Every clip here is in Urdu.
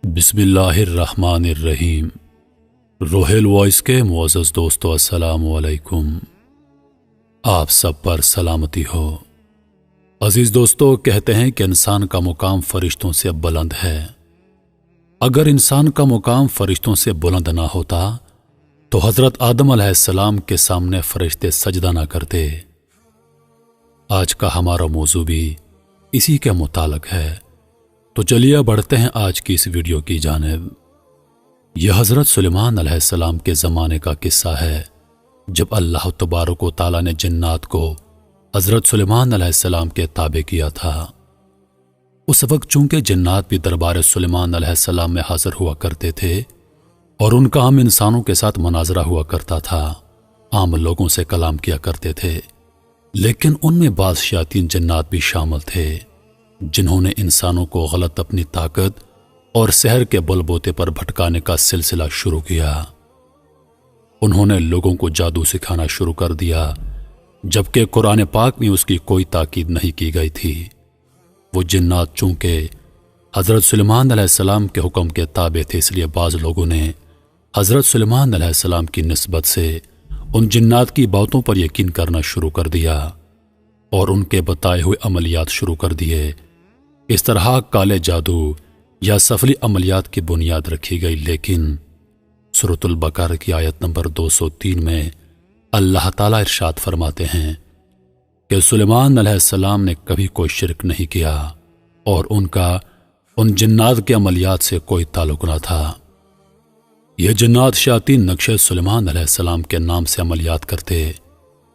بسم اللہ الرحمن الرحیم۔ روحیل وائس کے معزز دوستو، السلام علیکم۔ آپ سب پر سلامتی ہو۔ عزیز دوستو، کہتے ہیں کہ انسان کا مقام فرشتوں سے بلند ہے۔ اگر انسان کا مقام فرشتوں سے بلند نہ ہوتا تو حضرت آدم علیہ السلام کے سامنے فرشتے سجدہ نہ کرتے۔ آج کا ہمارا موضوع بھی اسی کے متعلق ہے، تو چلیے بڑھتے ہیں آج کی اس ویڈیو کی جانب۔ یہ حضرت سلیمان علیہ السلام کے زمانے کا قصہ ہے، جب اللہ تبارک و تعالیٰ نے جنات کو حضرت سلیمان علیہ السلام کے تابع کیا تھا۔ اس وقت چونکہ جنات بھی دربار سلیمان علیہ السلام میں حاضر ہوا کرتے تھے اور ان کا عام انسانوں کے ساتھ مناظرہ ہوا کرتا تھا، عام لوگوں سے کلام کیا کرتے تھے، لیکن ان میں بعض شیاطین جنات بھی شامل تھے جنہوں نے انسانوں کو غلط اپنی طاقت اور سحر کے بل بوتے پر بھٹکانے کا سلسلہ شروع کیا۔ انہوں نے لوگوں کو جادو سکھانا شروع کر دیا، جبکہ قرآن پاک میں اس کی کوئی تاکید نہیں کی گئی تھی۔ وہ جنات چونکہ حضرت سلیمان علیہ السلام کے حکم کے تابع تھے، اس لیے بعض لوگوں نے حضرت سلیمان علیہ السلام کی نسبت سے ان جنات کی باتوں پر یقین کرنا شروع کر دیا اور ان کے بتائے ہوئے عملیات شروع کر دیے۔ اس طرح کالے جادو یا سفلی عملیات کی بنیاد رکھی گئی، لیکن سورۃ البقرہ کی آیت نمبر 203 میں اللہ تعالیٰ ارشاد فرماتے ہیں کہ سلیمان علیہ السلام نے کبھی کوئی شرک نہیں کیا اور ان کا ان جنات کے عملیات سے کوئی تعلق نہ تھا۔ یہ جنات شیاطین نقش سلیمان علیہ السلام کے نام سے عملیات کرتے،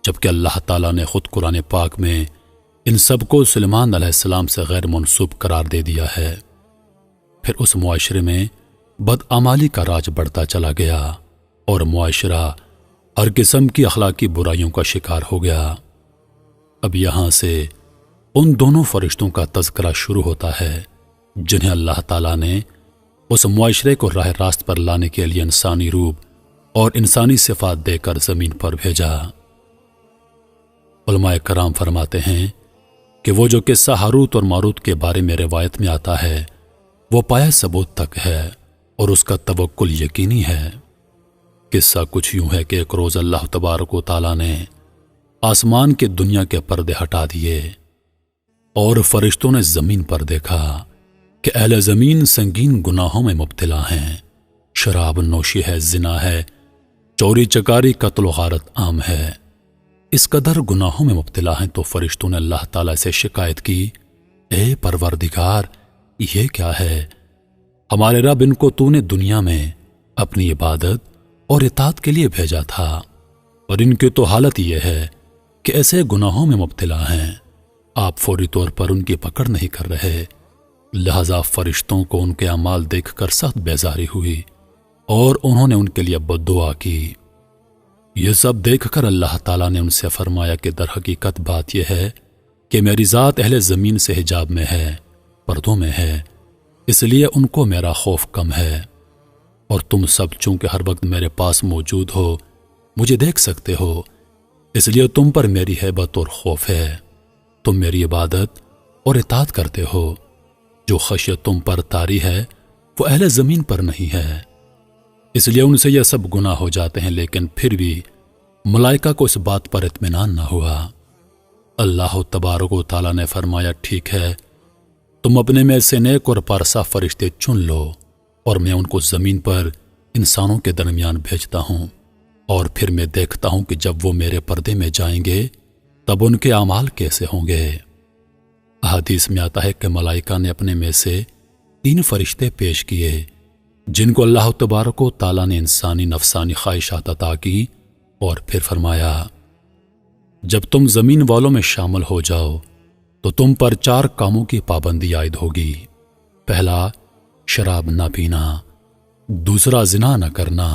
جبکہ اللہ تعالیٰ نے خود قرآن پاک میں ان سب کو سلیمان علیہ السلام سے غیر منسوب قرار دے دیا ہے۔ پھر اس معاشرے میں بدعمالی کا راج بڑھتا چلا گیا اور معاشرہ ہر قسم کی اخلاقی برائیوں کا شکار ہو گیا۔ اب یہاں سے ان دونوں فرشتوں کا تذکرہ شروع ہوتا ہے جنہیں اللہ تعالیٰ نے اس معاشرے کو راہ راست پر لانے کے لیے انسانی روپ اور انسانی صفات دے کر زمین پر بھیجا۔ علماء کرام فرماتے ہیں کہ وہ جو قصہ ہاروت اور ماروت کے بارے میں روایت میں آتا ہے وہ پایہ ثبوت تک ہے اور اس کا توکل یقینی ہے۔ قصہ کچھ یوں ہے کہ ایک روز اللہ تبارک و تعالیٰ نے آسمان کے دنیا کے پردے ہٹا دیے اور فرشتوں نے زمین پر دیکھا کہ اہل زمین سنگین گناہوں میں مبتلا ہیں۔ شراب نوشی ہے، زنا ہے، چوری چکاری، قتل و غارت عام ہے۔ اس قدر گناہوں میں مبتلا ہیں تو فرشتوں نے اللہ تعالیٰ سے شکایت کی، اے پروردگار، یہ کیا ہے؟ ہمارے رب، ان کو تو نے دنیا میں اپنی عبادت اور اطاعت کے لیے بھیجا تھا اور ان کی تو حالت یہ ہے کہ ایسے گناہوں میں مبتلا ہیں، آپ فوری طور پر ان کی پکڑ نہیں کر رہے۔ لہذا فرشتوں کو ان کے اعمال دیکھ کر سخت بیزاری ہوئی اور انہوں نے ان کے لیے بد دعا کی۔ یہ سب دیکھ کر اللہ تعالیٰ نے ان سے فرمایا کہ در حقیقت بات یہ ہے کہ میری ذات اہل زمین سے حجاب میں ہے، پردوں میں ہے، اس لیے ان کو میرا خوف کم ہے، اور تم سب چونکہ ہر وقت میرے پاس موجود ہو، مجھے دیکھ سکتے ہو، اس لیے تم پر میری ہیبت اور خوف ہے۔ تم میری عبادت اور اطاعت کرتے ہو، جو خشیت تم پر طاری ہے وہ اہل زمین پر نہیں ہے، اس لیے ان سے یہ سب گناہ ہو جاتے ہیں۔ لیکن پھر بھی ملائکہ کو اس بات پر اطمینان نہ ہوا۔ اللہ تبارک و تعالیٰ نے فرمایا، ٹھیک ہے، تم اپنے میں سے نیک اور پارسا فرشتے چن لو اور میں ان کو زمین پر انسانوں کے درمیان بھیجتا ہوں، اور پھر میں دیکھتا ہوں کہ جب وہ میرے پردے میں جائیں گے تب ان کے اعمال کیسے ہوں گے۔ احادیث میں آتا ہے کہ ملائکہ نے اپنے میں سے 3 فرشتے پیش کیے جن کو اللہ تبارک و تعالیٰ نے انسانی نفسانی خواہشات عطا کی، اور پھر فرمایا، جب تم زمین والوں میں شامل ہو جاؤ تو تم پر 4 کاموں کی پابندی عائد ہوگی۔ پہلا، شراب نہ پینا، دوسرا، زنا نہ کرنا،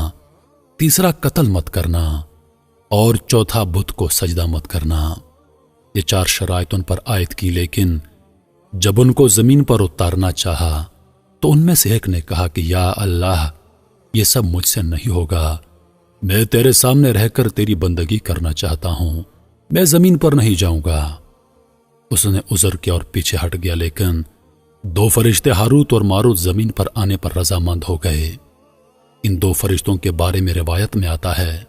تیسرا، قتل مت کرنا، اور چوتھا، بت کو سجدہ مت کرنا۔ یہ 4 شرائط ان پر عائد کی، لیکن جب ان کو زمین پر اتارنا چاہا تو ان میں سے ایک نے کہا کہ یا اللہ، یہ سب مجھ سے نہیں ہوگا، میں تیرے سامنے رہ کر تیری بندگی کرنا چاہتا ہوں، میں زمین پر نہیں جاؤں گا۔ اس نے عذر کیا اور پیچھے ہٹ گیا، لیکن دو فرشتے ہاروت اور ماروت زمین پر آنے پر رضامند ہو گئے۔ ان دو فرشتوں کے بارے میں روایت میں آتا ہے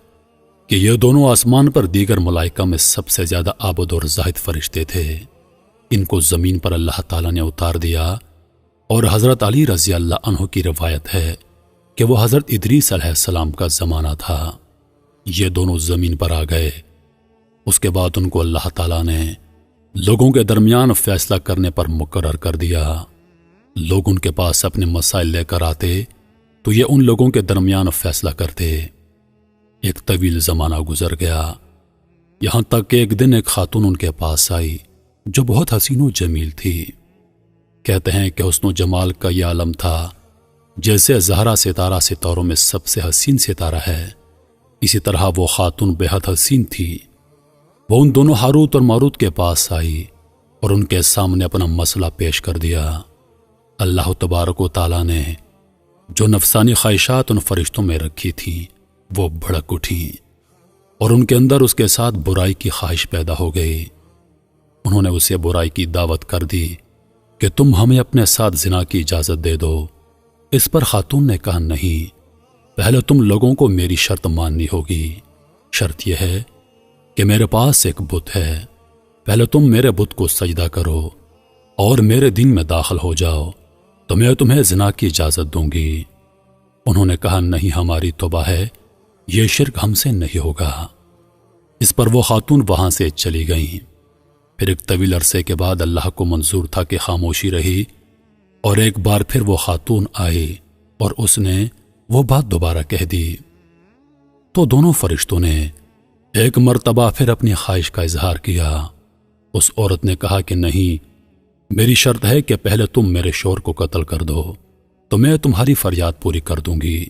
کہ یہ دونوں آسمان پر دیگر ملائکہ میں سب سے زیادہ عابد اور زاہد فرشتے تھے۔ ان کو زمین پر اللہ تعالیٰ نے اتار دیا، اور حضرت علی رضی اللہ عنہ کی روایت ہے کہ وہ حضرت ادریس علیہ السلام کا زمانہ تھا۔ یہ دونوں زمین پر آ گئے۔ اس کے بعد ان کو اللہ تعالیٰ نے لوگوں کے درمیان فیصلہ کرنے پر مقرر کر دیا۔ لوگ ان کے پاس اپنے مسائل لے کر آتے تو یہ ان لوگوں کے درمیان فیصلہ کرتے۔ ایک طویل زمانہ گزر گیا، یہاں تک کہ ایک دن ایک خاتون ان کے پاس آئی جو بہت حسین و جمیل تھی۔ کہتے ہیں کہ حسن و جمال کا یہ عالم تھا جیسے زہرا ستارہ ستاروں میں سب سے حسین ستارہ ہے، اسی طرح وہ خاتون بے حد حسین تھی۔ وہ ان دونوں ہاروت اور ماروت کے پاس آئی اور ان کے سامنے اپنا مسئلہ پیش کر دیا۔ اللہ تبارک و تعالیٰ نے جو نفسانی خواہشات ان فرشتوں میں رکھی تھیں وہ بھڑک اٹھیں، اور ان کے اندر اس کے ساتھ برائی کی خواہش پیدا ہو گئی۔ انہوں نے اسے برائی کی دعوت کر دی کہ تم ہمیں اپنے ساتھ زنا کی اجازت دے دو۔ اس پر خاتون نے کہا نہیں، پہلے تم لوگوں کو میری شرط ماننی ہوگی۔ شرط یہ ہے کہ میرے پاس ایک بت ہے، پہلے تم میرے بت کو سجدہ کرو اور میرے دین میں داخل ہو جاؤ تو میں تمہیں زنا کی اجازت دوں گی۔ انہوں نے کہا نہیں، ہماری توبہ ہے، یہ شرک ہم سے نہیں ہوگا۔ اس پر وہ خاتون وہاں سے چلی گئیں۔ پھر ایک طویل عرصے کے بعد اللہ کو منظور تھا کہ خاموشی رہی، اور ایک بار پھر وہ خاتون آئی اور اس نے وہ بات دوبارہ کہہ دی۔ تو دونوں فرشتوں نے ایک مرتبہ پھر اپنی خواہش کا اظہار کیا۔ اس عورت نے کہا کہ نہیں، میری شرط ہے کہ پہلے تم میرے شوہر کو قتل کر دو تو میں تمہاری فریاد پوری کر دوں گی۔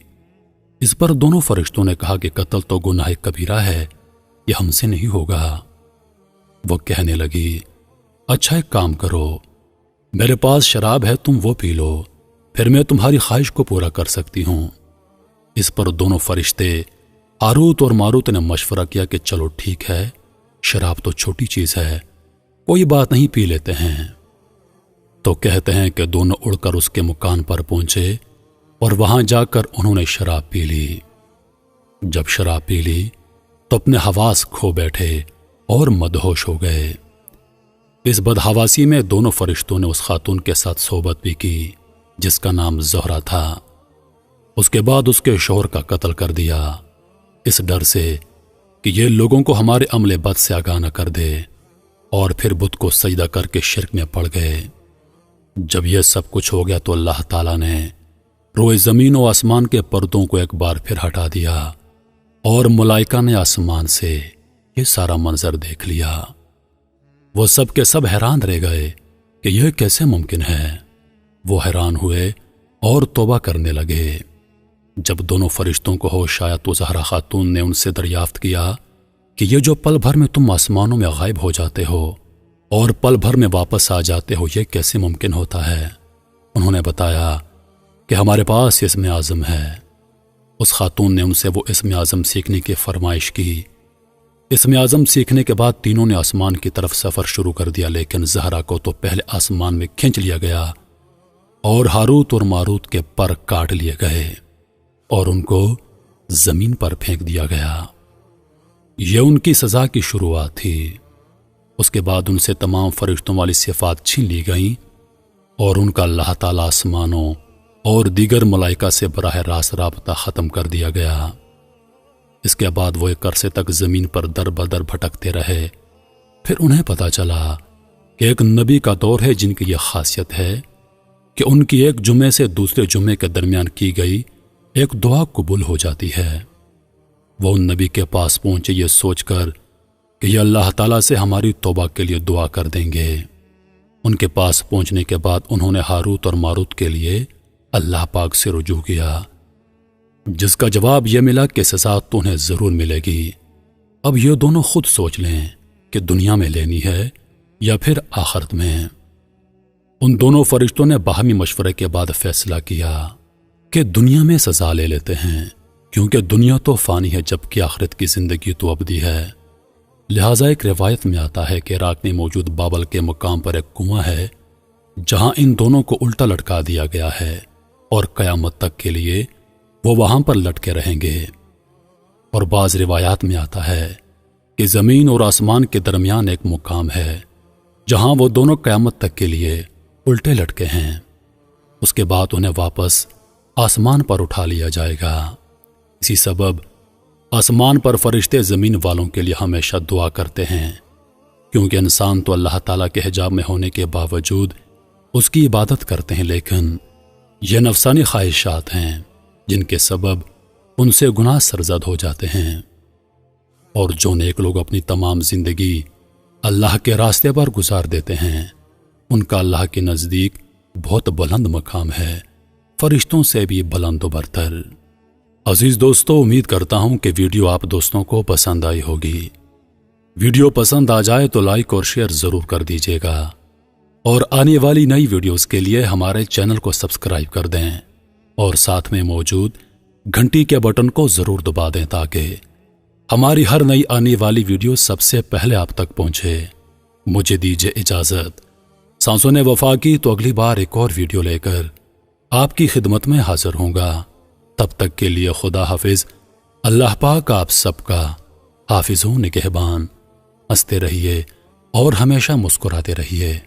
اس پر دونوں فرشتوں نے کہا کہ قتل تو گناہ کبیرہ ہے، یہ ہم سے نہیں ہوگا۔ وہ کہنے لگی اچھا ایک کام کرو، میرے پاس شراب ہے، تم وہ پی لو، پھر میں تمہاری خواہش کو پورا کر سکتی ہوں۔ اس پر دونوں فرشتے ہاروت اور ماروت نے مشورہ کیا کہ چلو ٹھیک ہے، شراب تو چھوٹی چیز ہے، کوئی بات نہیں، پی لیتے ہیں۔ تو کہتے ہیں کہ دونوں اڑ کر اس کے مکان پر پہنچے اور وہاں جا کر انہوں نے شراب پی لی۔ جب شراب پی لی تو اپنے حواس کھو بیٹھے اور مدہوش ہو گئے۔ اس بدحواسی میں دونوں فرشتوں نے اس خاتون کے ساتھ صحبت بھی کی جس کا نام زہرا تھا۔ اس کے بعد اس کے شوہر کا قتل کر دیا، اس ڈر سے کہ یہ لوگوں کو ہمارے عمل بد سے آگاہ نہ کر دے، اور پھر بت کو سجدہ کر کے شرک میں پڑ گئے۔ جب یہ سب کچھ ہو گیا تو اللہ تعالیٰ نے روئے زمین و آسمان کے پردوں کو ایک بار پھر ہٹا دیا، اور ملائکہ نے آسمان سے یہ سارا منظر دیکھ لیا۔ وہ سب کے سب حیران رہ گئے کہ یہ کیسے ممکن ہے۔ وہ حیران ہوئے اور توبہ کرنے لگے۔ جب دونوں فرشتوں کو ہوش آیا تو زہرا خاتون نے ان سے دریافت کیا کہ یہ جو پل بھر میں تم آسمانوں میں غائب ہو جاتے ہو اور پل بھر میں واپس آ جاتے ہو، یہ کیسے ممکن ہوتا ہے؟ انہوں نے بتایا کہ ہمارے پاس اسم اعظم ہے۔ اس خاتون نے ان سے وہ اسم اعظم سیکھنے کی فرمائش کی۔ اسم اعظم سیکھنے کے بعد تینوں نے آسمان کی طرف سفر شروع کر دیا، لیکن زہرا کو تو پہلے آسمان میں کھینچ لیا گیا اور ہاروت اور ماروت کے پر کاٹ لیے گئے اور ان کو زمین پر پھینک دیا گیا۔ یہ ان کی سزا کی شروعات تھی۔ اس کے بعد ان سے تمام فرشتوں والی صفات چھین لی گئیں اور ان کا اللہ تعالیٰ آسمانوں اور دیگر ملائکہ سے براہ راست رابطہ ختم کر دیا گیا۔ اس کے بعد وہ ایک عرصے تک زمین پر در بدر بھٹکتے رہے۔ پھر انہیں پتا چلا کہ ایک نبی کا دور ہے جن کی یہ خاصیت ہے کہ ان کی ایک جمعے سے دوسرے جمعے کے درمیان کی گئی ایک دعا قبول ہو جاتی ہے۔ وہ ان نبی کے پاس پہنچے یہ سوچ کر کہ یہ اللہ تعالیٰ سے ہماری توبہ کے لیے دعا کر دیں گے۔ ان کے پاس پہنچنے کے بعد انہوں نے ہاروت اور ماروت کے لیے اللہ پاک سے رجوع کیا، جس کا جواب یہ ملا کہ سزا تو انہیں ضرور ملے گی۔ اب یہ دونوں خود سوچ لیں کہ دنیا میں لینی ہے یا پھر آخرت میں۔ ان دونوں فرشتوں نے باہمی مشورے کے بعد فیصلہ کیا کہ دنیا میں سزا لے لیتے ہیں، کیونکہ دنیا تو فانی ہے جبکہ آخرت کی زندگی تو ابدی ہے۔ لہٰذا ایک روایت میں آتا ہے کہ عراق میں موجود بابل کے مقام پر ایک کنواں ہے جہاں ان دونوں کو الٹا لٹکا دیا گیا ہے اور قیامت تک کے لیے وہ وہاں پر لٹکے رہیں گے۔ اور بعض روایات میں آتا ہے کہ زمین اور آسمان کے درمیان ایک مقام ہے جہاں وہ دونوں قیامت تک کے لیے الٹے لٹکے ہیں۔ اس کے بعد انہیں واپس آسمان پر اٹھا لیا جائے گا۔ اسی سبب آسمان پر فرشتے زمین والوں کے لیے ہمیشہ دعا کرتے ہیں، کیونکہ انسان تو اللہ تعالیٰ کے حجاب میں ہونے کے باوجود اس کی عبادت کرتے ہیں، لیکن یہ نفسانی خواہشات ہیں جن کے سبب ان سے گناہ سرزد ہو جاتے ہیں۔ اور جو نیک لوگ اپنی تمام زندگی اللہ کے راستے پر گزار دیتے ہیں، ان کا اللہ کے نزدیک بہت بلند مقام ہے، فرشتوں سے بھی بلند و برتر۔ عزیز دوستو، امید کرتا ہوں کہ ویڈیو آپ دوستوں کو پسند آئی ہوگی۔ ویڈیو پسند آ جائے تو لائک اور شیئر ضرور کر دیجیے گا، اور آنے والی نئی ویڈیوز کے لیے ہمارے چینل کو سبسکرائب کر دیں اور ساتھ میں موجود گھنٹی کے بٹن کو ضرور دبا دیں تاکہ ہماری ہر نئی آنے والی ویڈیو سب سے پہلے آپ تک پہنچے۔ مجھے دیجیے اجازت۔ سانسوں نے وفا کی تو اگلی بار ایک اور ویڈیو لے کر آپ کی خدمت میں حاضر ہوں گا۔ تب تک کے لیے خدا حافظ۔ اللہ پاک آپ سب کا حافظ و نگہبان۔ ہنستے رہیے اور ہمیشہ مسکراتے رہیے۔